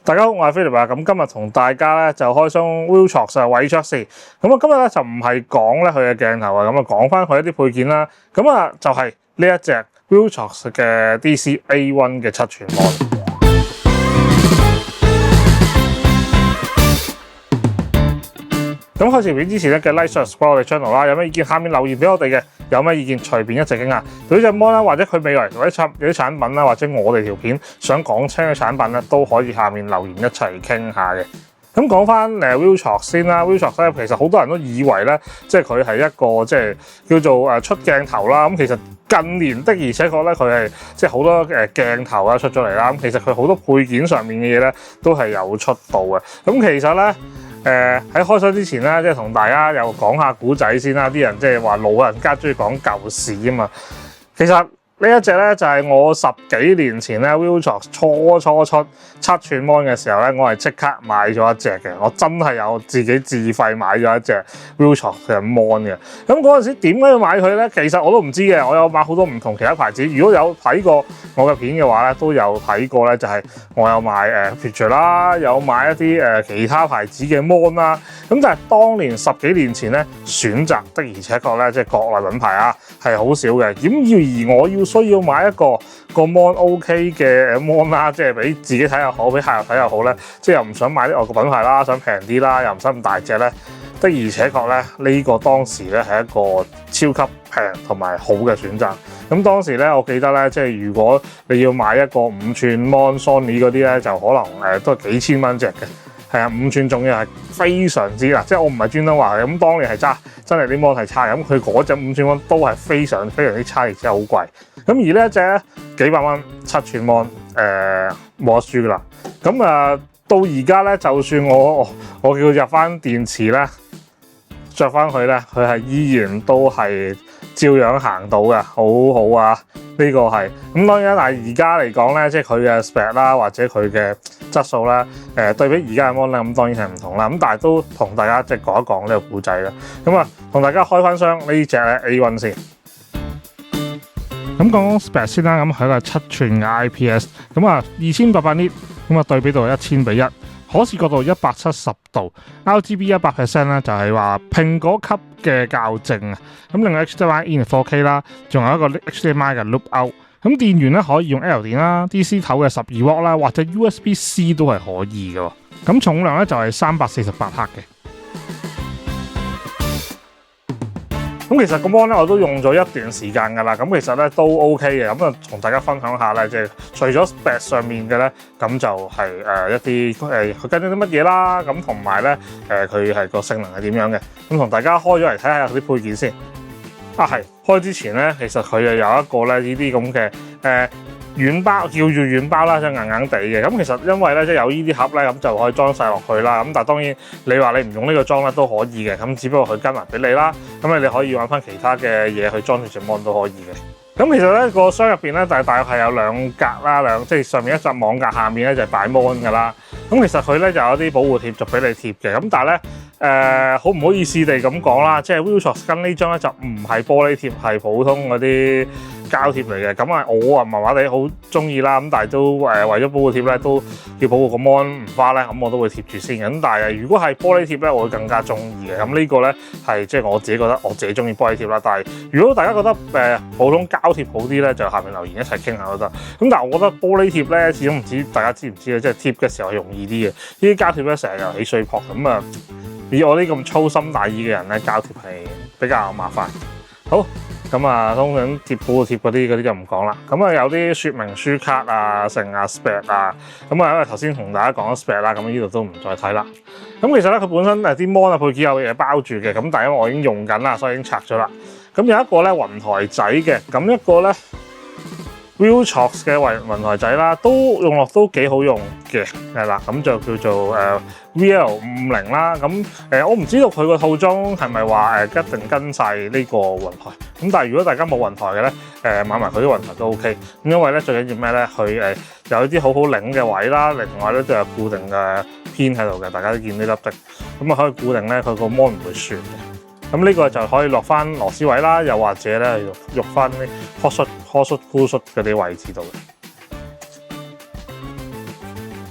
大家好，我係 Philip 啊。咁今日同大家咧就開箱 Viltrox 韋卓士。咁我今日咧就唔係講咧佢嘅鏡頭啊，咁啊講翻佢一啲配件啦。咁啊就係呢一隻 Viltrox 嘅 DC A1 嘅7寸 mon。咁開始片之前咧嘅 like subscribe 我哋 channel 啦，有咩意見下面留言俾我哋嘅，有咩意見隨便一直傾下。對呢隻 mon 啦，或者佢未來有啲產品啦，或者我哋條片想講清嘅產品咧，都可以下面留言一齊傾下嘅。咁講翻Viltrox 先啦 ，Viltrox 咧其實好多人都以為咧，即係佢係一個即係叫做出鏡頭啦。咁其實近年的而且確咧，佢係即係好多鏡頭啊出咗嚟啦。咁其實佢好多配件上面嘅嘢咧，都係有出到嘅。咁其實咧。喺開箱之前咧，即係同大家又講下古仔先啦。啲人即係話老人家中意講舊事啊嘛。其實呢一隻咧就係我10幾年前咧 Viltrox 初出7寸 mon 嘅時候咧，我係即刻買咗一隻嘅。我真係有自己自費買咗一隻 Viltrox 嘅 mon 嘅。咁嗰陣時點解要買佢咧？其實我都唔知嘅。我有買好多唔同其他牌子。如果有睇過我嘅片嘅話咧，都有睇過咧。就係我有買Picture 啦，有買一啲其他牌子嘅 mon 啦。咁但係當年10幾年前咧，選擇的而且確咧，即係國內品牌啊，係好少嘅。而我要需要買一個 mon OK 嘅 mon 啦，即係俾自己睇又好，俾客人睇又好咧，即係又唔想買啲外國品牌啦，想平啲啦，又唔使咁大隻咧。的而且確咧，呢個當時咧係一個超級平同埋好嘅選擇。咁當時咧，我記得咧，即係如果你要買一個5寸 mon Sony 嗰啲咧，就可能都係幾千蚊隻嘅。係啊，5寸仲要係非常之啦，即係我唔係專登話嘅。咁當年係差，真係啲 mon 係差嘅。咁佢嗰隻5寸 mon 都係非常之差，而且好貴。咁而呢一隻咧幾百蚊7寸 mon，冇得輸噶啦。咁到而家咧，就算我叫入翻電池咧，着翻佢咧，佢係依然都係照樣行到嘅，好好啊！呢個係咁當然啦，但係而家嚟講咧，即係佢嘅 spec 啦，或者佢嘅質素啦，對比而家嘅 mon 咧，咁當然係唔同啦。咁但係都同大家即係講一講呢個故仔啦。咁啊，同大家開翻箱呢隻咧 A1 先。咁講 spec 先啦，咁佢係7寸嘅 IPS， 咁啊2800 nit， 咁啊對比度係1000:1，可視角度170度 ，RGB 100% 咧就係話蘋果級嘅校正啊。咁另外 HDMI in 4K 啦，仲有一個 HDMI 嘅 loop out。咁電源咧可以用 L 電啦、DC 頭嘅12W 啦，或者 USB-C 都係可以嘅。咁重量咧就係348克嘅。咁其實個 mon 咧我都用咗一段時間㗎啦，咁其實咧都 OK 嘅，咁啊同大家分享下咧，即係除咗 spec 上面嘅咧，咁就係一啲佢跟咗啲乜嘢啦，咁同埋咧佢係個性能係點樣嘅，咁同大家開咗嚟睇下啲配件先。係開之前咧，其實佢又有一個咧呢啲咁嘅軟包，叫住軟包啦，即係硬硬地嘅。咁其實因為咧即係有呢啲盒咧，咁就可以裝晒落去啦。咁但係當然你話你唔用呢個裝咧都可以嘅，咁只不過佢跟埋俾你啦。咁你可以揾翻其他嘅嘢去裝住隻 mon 都可以嘅。咁其實咧個箱入邊咧大約係有2格啦，即係上面一隻網格，下面咧就係擺 mon 㗎啦。咁其實佢咧就有啲保護貼就俾你貼嘅。咁但係咧好唔好意思地咁講啦，即係 Viltrox 跟呢張咧就唔係玻璃貼，係普通嗰啲膠貼嚟嘅。咁啊我啊麻麻地好中意啦，咁但係都為咗保護貼咧，都要保護個 mon 唔花咧，咁我都會貼住先嘅。咁但係如果係玻璃貼咧，我會更加中意嘅。咁呢個咧係即係我自己覺得我自己中意玻璃貼啦。但係如果大家覺得普通膠貼好啲咧，就下面留言一齊傾下都得。咁但係我覺得玻璃貼咧，始終唔知大家知唔知咧，即係貼嘅時候係容易啲嘅。呢啲膠貼咧成日又起水泡咁啊！以我呢咁粗心大意嘅人咧，膠貼係比較麻煩。好，咁啊，通常貼保護貼嗰啲就唔講啦。咁啊，有啲說明書卡啊、成啊、spec 啊，咁啊，因為頭先同大家講咗 spec 啦，咁呢度都唔再睇啦。咁其實咧，佢本身啲 mon 啊配件有嘢包住嘅，咁但係因為我已經用緊啦，所以已經拆咗啦。咁有一個咧雲台仔嘅，咁一個咧 Viltrox 嘅雲台仔啦，都用落都幾好用嘅，係啦，咁就叫做VL550啦。咁我唔知道佢個套裝係咪話一定跟晒呢個雲台。咁但係如果大家冇雲台嘅咧，買埋佢啲雲台都 OK。咁因為咧最緊要咩咧？佢有啲好好擰嘅位啦，另外咧都有固定嘅偏喺度嘅，大家都見呢粒的。咁啊可以固定咧，佢個 mon 唔會旋嘅。咁呢個就可以落翻螺絲位啦，又或者咧喐翻啲科恤、箍恤嗰啲位置度嘅。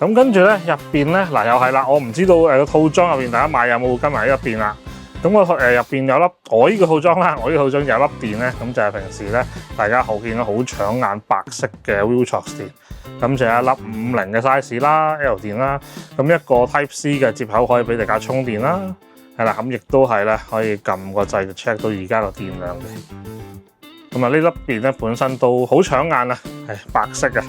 咁跟住咧入邊咧嗱又係啦，我唔知道個套裝入邊大家買有冇跟埋喺入邊啦。咁我入邊有粒我呢個套裝啦，我呢個套裝有粒電咧，咁就係平時咧大家好見到好搶眼白色嘅 Viltrox 電。咁就有一粒50嘅 size 啦 ，L 電啦。咁一個 Type C 嘅接口可以俾大家充電啦。係啦，咁亦都係咧可以撳個掣就 check 到而家個電量嘅。咁啊呢粒電咧本身都好搶眼啊，係白色嘅。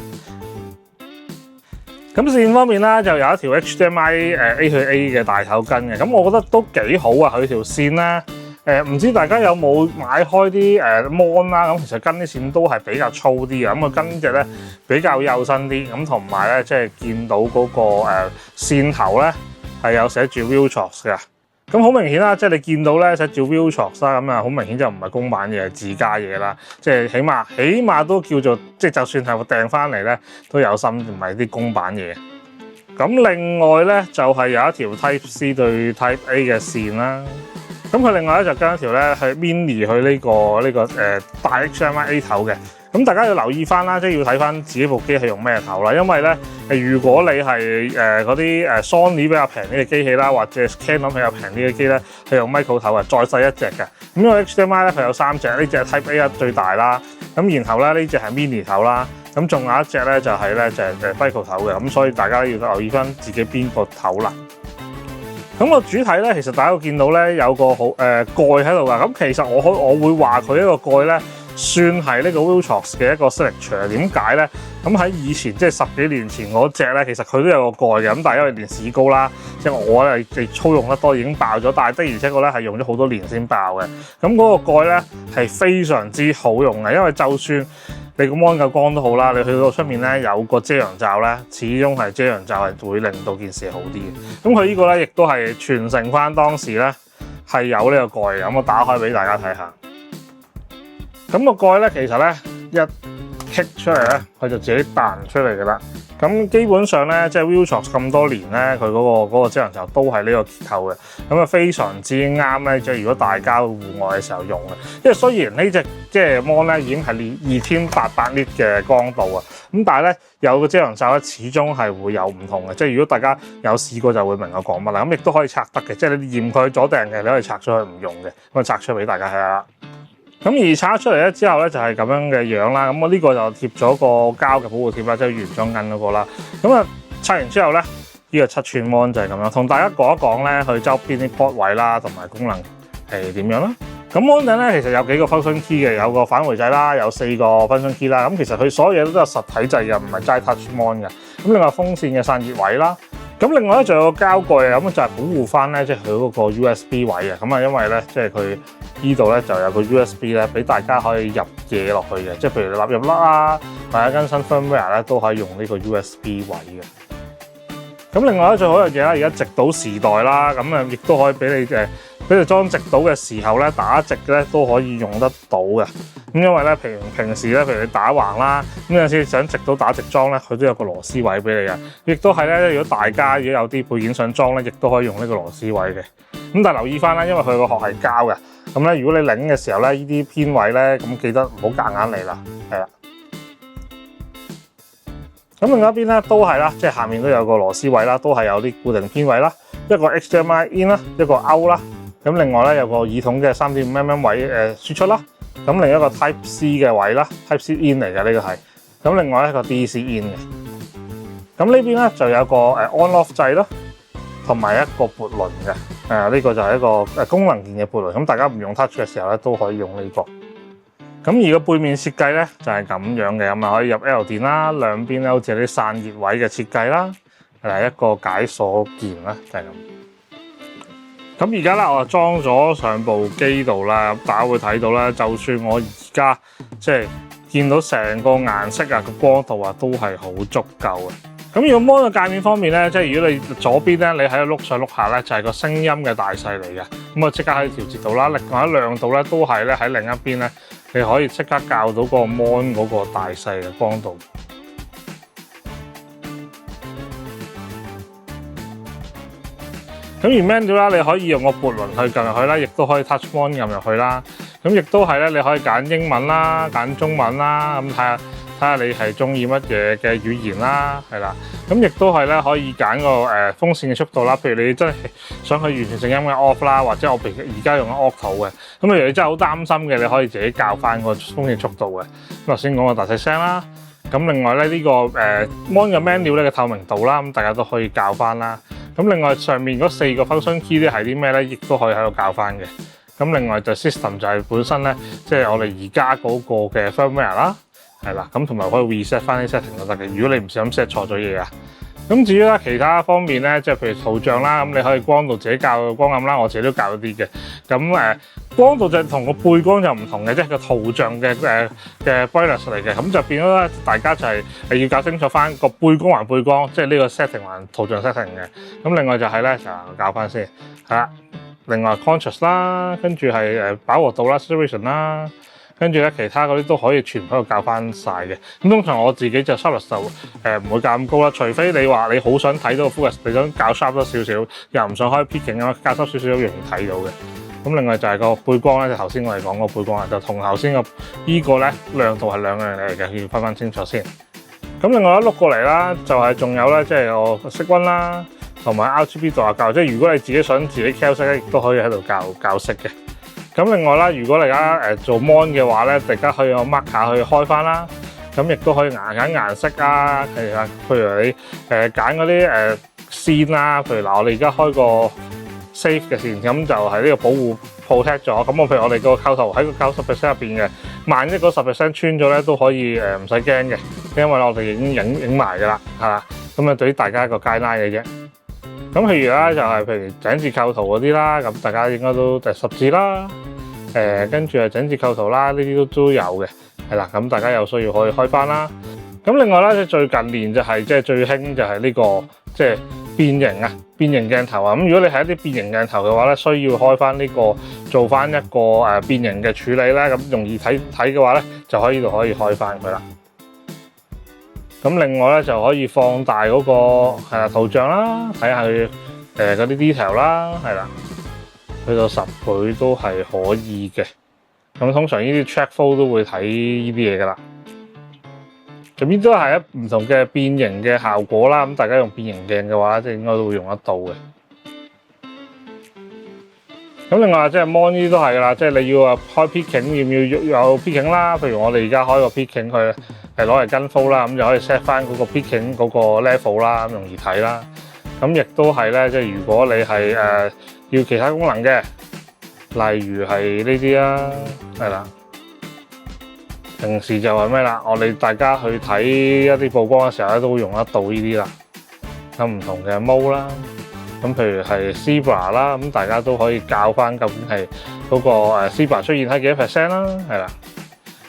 咁線方面啦，就有一條 HDMI A 去 A 嘅大頭筋嘅，咁我覺得都幾好啊！佢條線咧，唔知大家有冇買開啲mon 啦？咁其實跟啲線都係比較粗啲嘅，咁個跟隻咧比較幼身啲，咁同埋咧即係見到嗰個線頭咧係有寫住 Viltrox 嘅。咁好明顯啦，即係你見到咧寫住 Viltrox 啦，咁啊好明顯就唔係公版嘢，係自家嘢啦。即係起碼都叫做，即係就算係訂翻嚟咧，都有心唔係啲公版嘢。咁另外咧就係有一條 Type C 對 Type A 嘅線啦。咁佢另外咧就跟一條咧係 Mini 去呢個大 HDMI A 頭嘅。咁大家要留意翻啦，即係要睇翻自己部機係用咩頭啦。因為咧如果你係嗰啲Sony 比較平啲嘅機器啦，或者 Canon 比較平啲嘅機咧，係用 Micro 頭啊，再細一隻嘅。咁因為 HDMI 咧佢有3隻，呢隻 Type A 最大啦。咁然後咧呢隻係 Mini 頭啦。咁仲有一隻咧就係咧Micro 頭嘅。咁所以大家要留意翻自己邊個頭啦。咁個主體咧，其實大家會見到咧有個好蓋喺度㗎。咁其實我會話佢一個蓋咧，算係呢個 Viltrox 嘅一個 signature。點解咧？咁喺以前即係10幾年前嗰隻咧，其實佢都有個蓋嘅。咁但係因為年事高啦，即係我咧操用得多已經爆咗。但係的而且確咧係用咗好多年先爆嘅。咁嗰個蓋咧係非常之好用嘅，因為就算你個 mon 夠光都好啦，你去到出面咧有個遮陽罩咧，始終係遮陽罩係會令到件事好啲嘅。咁佢呢個咧亦都係傳承翻當時咧係有呢個蓋嘅。咁我打開俾大家睇下。咁個蓋咧其實咧一棘出嚟咧，佢就自己彈出嚟㗎啦。咁基本上咧，即係 Viltrox 咁多年咧，佢嗰個遮陽罩都係呢個結構嘅，咁啊非常之啱咧。即係如果大家戶外嘅時候用嘅，因為雖然呢隻即係 mon 咧已經係2800 nit 嘅光度啊，咁但係咧有個遮陽罩咧始終係會有唔同嘅。即係如果大家有試過就會明我講乜啦。咁亦都可以拆得嘅，即係你嫌佢阻埞嘅，你可以拆咗佢唔用嘅，咁啊拆出俾大家睇下啦。咁而拆出嚟咧之後咧就係咁樣嘅樣啦。咁我呢個就貼咗個膠嘅保護貼啦，即係原裝銀嗰個啦。咁啊拆完之後咧，呢個7寸 mon 就係咁樣。同大家講一講咧，佢周邊啲 port 位啦，同埋功能係點樣啦。咁 mon 頂咧其實有幾個 function key 嘅，有個返回掣啦，有4個 function key 啦。咁其實佢所有嘢都有實體掣嘅，唔係齋 touch mon 嘅。咁另外風扇嘅散熱位啦。咁另外咧仲有個膠蓋啊，咁就係保護翻咧，即係佢嗰個 USB 位啊。咁啊，因為咧即係佢呢度咧就有個 USB 咧，俾大家可以入嘢落去嘅。即係譬如你入甩啊，或者更新 firmware 咧，都可以用呢個 USB 位嘅。咁另外咧最好一樣嘢啦，而家直島時代啦，咁啊亦都可以俾你裝直島嘅時候咧，打直咧都可以用得到嘅。咁因為咧平時咧，譬如你打橫啦，咁有陣時想直島打直裝咧，佢都有個螺絲位俾你嘅。亦都係咧，如果大家如果有啲配件想裝咧，亦都可以用呢個螺絲位嘅。咁但係留意翻啦，因為佢個殼係膠嘅，咁咧如果你擰嘅時候咧，呢啲偏位咧，咁記得唔好夾硬嚟啦，係啦。咁另外一邊咧都係啦，即係下面都有個螺絲位啦，都係有啲固定偏位啦，一個 HDMI in 啦，一個 out 啦。咁另外咧有個耳筒嘅3.5mm 位輸出啦。咁另一個 Type C 嘅位啦 ，Type C in 嚟嘅呢個係。咁另外一個 DC in 嘅。咁呢邊咧就有個on-off 掣咯，同埋一個撥輪嘅。呢個就係一個功能鍵嘅撥輪。咁大家唔用 touch 嘅時候咧，都可以用呢個。咁而個背面設計咧就係咁樣嘅，咁啊可以入 L 電啦，兩邊咧好似有啲散熱位嘅設計啦，一個解鎖鍵啦，就係咁。咁而家咧，我就裝咗上部機度啦。大家會睇到啦，就算我而家即係見到成個顏色啊、個光度啊，都係好足夠嘅。咁如果 mon 嘅界面方面咧，即係如果你左邊咧，你喺度碌上碌下咧，就係個聲音嘅大細嚟嘅。咁啊，即刻可以調節到啦。另外一亮度咧，都係咧喺另一邊咧，你可以即刻校到個 mon 嗰個大細嘅光度。咁而 menu 啦，你可以用個撥輪去撳入去啦，亦都可以 touch mon 撳入去啦。咁亦都係咧，你可以揀英文啦、揀中文啦，咁睇下睇下你係中意乜嘢嘅語言啦，係啦。咁亦都係咧可以揀個風扇嘅速度啦。譬如你真係想去完全靜音嘅 off 啦，或者我而家用緊 auto 嘅。咁譬如你真係好擔心嘅，你可以自己校翻個風扇速度嘅。咁頭先講過大細聲啦。咁另外咧呢個mon 嘅 menu 咧嘅透明度啦，咁大家都可以校翻啦。咁另外上面嗰4個 function key 咧係啲咩咧，亦都可以喺度校翻嘅。咁另外就 system 就係本身咧，即係我哋而家嗰個嘅 firmware 啦，係啦。咁同埋可以 reset 翻啲 setting 都得嘅。如果你唔小心 set 錯咗嘢啊。咁至於咧其他方面咧，即係譬如圖像啦，咁你可以光度自己校光暗啦，我自己都校咗啲嘅。咁光度就同個背光就唔同嘅，即係個圖像嘅brightness 嚟嘅。咁就變咗咧，大家就係要搞清楚翻個背光還背光，即係呢個 setting 還圖像 setting 嘅。咁另外就係咧就校翻先，係啦。另外 contrast 啦，跟住係飽和度啦 saturation 啦。跟住咧，其他嗰啲都可以全部喺度校翻晒嘅。咁通常我自己就 sharpness 就唔會校咁高啦，除非你話你好想睇到個 focus，你想校 sharp 多少少，又唔想開 peaking 咁樣，校 sharp 少少容易睇到嘅。咁另外就係個背光咧，就頭先我哋講個背光啊，就同頭先個依個咧亮度係兩樣嚟嘅，要分翻清楚先。咁另外一碌過嚟啦，就係仲有咧，即係個色溫啦，同埋 RGB 度校，即係如果你自己想自己 cal 色咧，亦都可以喺度校色嘅。咁另外啦，如果你而家做 mon 嘅話咧，大家可以用 marker 去開翻啦。咁亦都可以揀顏色啊，係啊，譬如你揀嗰啲線啦，譬如嗱，我哋而家開個 save 嘅線，咁就係呢個保護 protect 咗。咁我譬如我哋個構圖喺個90% 入邊嘅，萬一嗰10% 穿咗咧，都可以唔使驚嘅，因為我哋已經影埋㗎啦，係啦。咁啊，對於大家一個 guideline 嘅啫。咁譬如啦，就係譬如井字構圖嗰啲啦，咁大家應該都十字啦，跟住係井字構圖啦，呢啲都有嘅，係啦。咁大家有需要可以開翻啦。咁另外咧，最近年就係即係最興就係呢個即係變形啊，變形鏡頭啊。咁如果你係一啲變形鏡頭嘅話咧，需要開翻呢個做翻一個變形嘅處理咧，咁容易睇嘅話咧，就可以開翻佢啦。咁另外咧就可以放大嗰個係啦圖像啦，睇下佢嗰啲 detail 啦，係啦，去到10倍都係可以嘅。咁通常呢啲 track flow 都會睇呢啲嘢噶啦。咁呢都係唔同嘅變形嘅效果啦。咁大家用變形鏡嘅話，即係應該都會用得到嘅。咁另外即係 mon 呢啲都係噶啦，即係你要開 peaking，要有 peaking 啦。譬如我哋而家開個 peaking 佢係攞嚟跟 flow 啦，咁就可以 set 翻嗰個 peaking 嗰個 level 啦，咁容易睇啦。咁亦都係咧，即係如果你係要其他功能嘅，例如係呢啲啦，係啦。平時就係咩啦？我哋大家去睇一啲曝光嘅時候咧，都會用得到呢啲啦。有唔同嘅 mode 啦，咁譬如係 Zebra 啦，咁大家都可以校翻究竟係嗰個Zebra 出現喺幾多 percent 啦，係啦。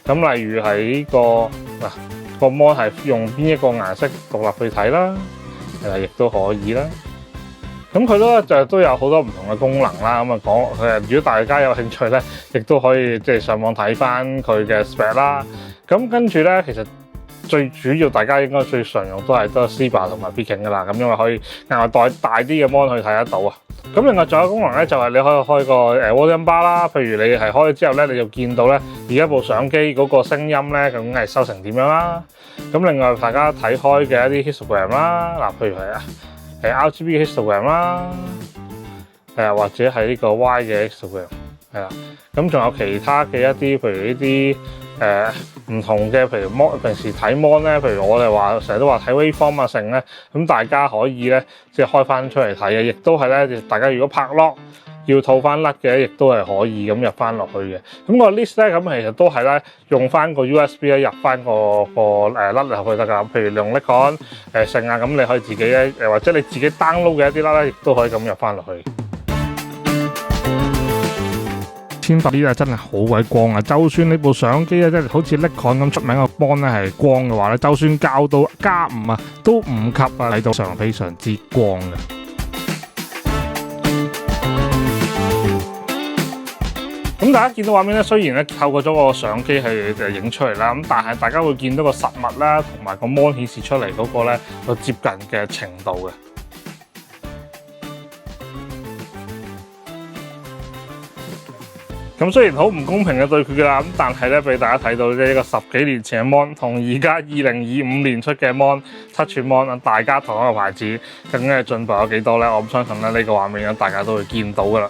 咁例如係呢個嗱個 mon 係用邊一個顏色獨立去睇啦，係啦，亦都可以啦。咁佢都有好多唔同嘅功能啦。咁啊講如果大家有興趣咧，亦都可以即係上網睇翻佢嘅 spec 啦。咁跟住咧，其實最主要大家應該最常用都係Zebra 同埋 peaking 噶啦。咁因為可以額外大啲嘅 mon 去睇得到啊。咁另外仲有功能咧，就係你可以開個volume bar 啦。譬如你係開咗之後咧，你就見到咧而家部相機嗰個聲音咧，究竟係收成點樣啦。咁另外大家睇開嘅一啲 histogram 啦，嗱譬如係RGB 嘅 histogram 啦，或者係呢個 Y 嘅 histogram， 係啦。咁仲有其他嘅一啲，譬如呢啲唔同嘅，譬如平時睇 mon 咧，譬如我哋話成日都話睇 waveform 啊成咧，咁大家可以咧即係開翻出嚟睇嘅，亦都係咧，大家如果拍 lock 要套翻甩嘅，亦都係可以咁入翻落去嘅。咁個 list 咧，咁其實都係咧用翻個 USB 咧入翻個甩入去得㗎。譬如用 Nikon 成啊，咁你可以自己咧或者你自己 download 嘅一啲甩咧，亦都可以咁入翻落去。1800呢真係好鬼光啊！就算你部相機咧，即係好似 Nikon 咁出名個 mon 咧係光嘅話咧，就算校到+5啊，都唔及啊睇到上非常之光嘅。咁大家見到畫面咧，雖然咧透過咗個相機係影出嚟啦，咁但係大家會見到個實物啦，同埋個 mon 顯示出嚟嗰個咧個接近嘅程度嘅。咁咁雖然好唔公平嘅對決㗎啦，咁但係咧俾大家睇到呢個10幾年前嘅 Mon 同而家2025年出嘅 Mon Touch Mon， 大家同一個牌子，究竟係進步有幾多咧？我唔相信咧呢個畫面大家都會見到㗎啦。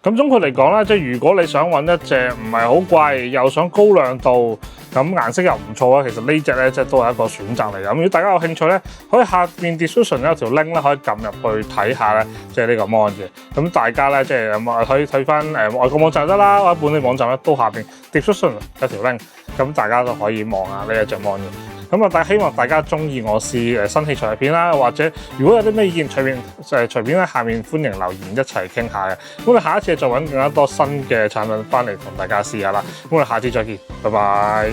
咁總括嚟講咧，即係如果你想揾一隻唔係好貴，又想高亮度，咁顏色又唔錯咧，其實呢隻咧即係都係一個選擇嚟嘅。咁如果大家有興趣咧，可以下面 description 有條 link 咧，可以撳入去睇下咧，即係呢個 Mon 嘅。咁大家咧即係可以睇翻外國網站得啦，或者本地網站咧都下面 description 有條 link，咁大家都可以望下呢一隻 Mon 嘅。咁啊，希望大家中意我試新器材嘅片啦，或者如果有啲咩意見，隨便喺下面歡迎留言一齊傾下嘅。咁我哋下一次再揾更加多新嘅產品翻嚟同大家試下啦。咁我哋下次再見，拜拜。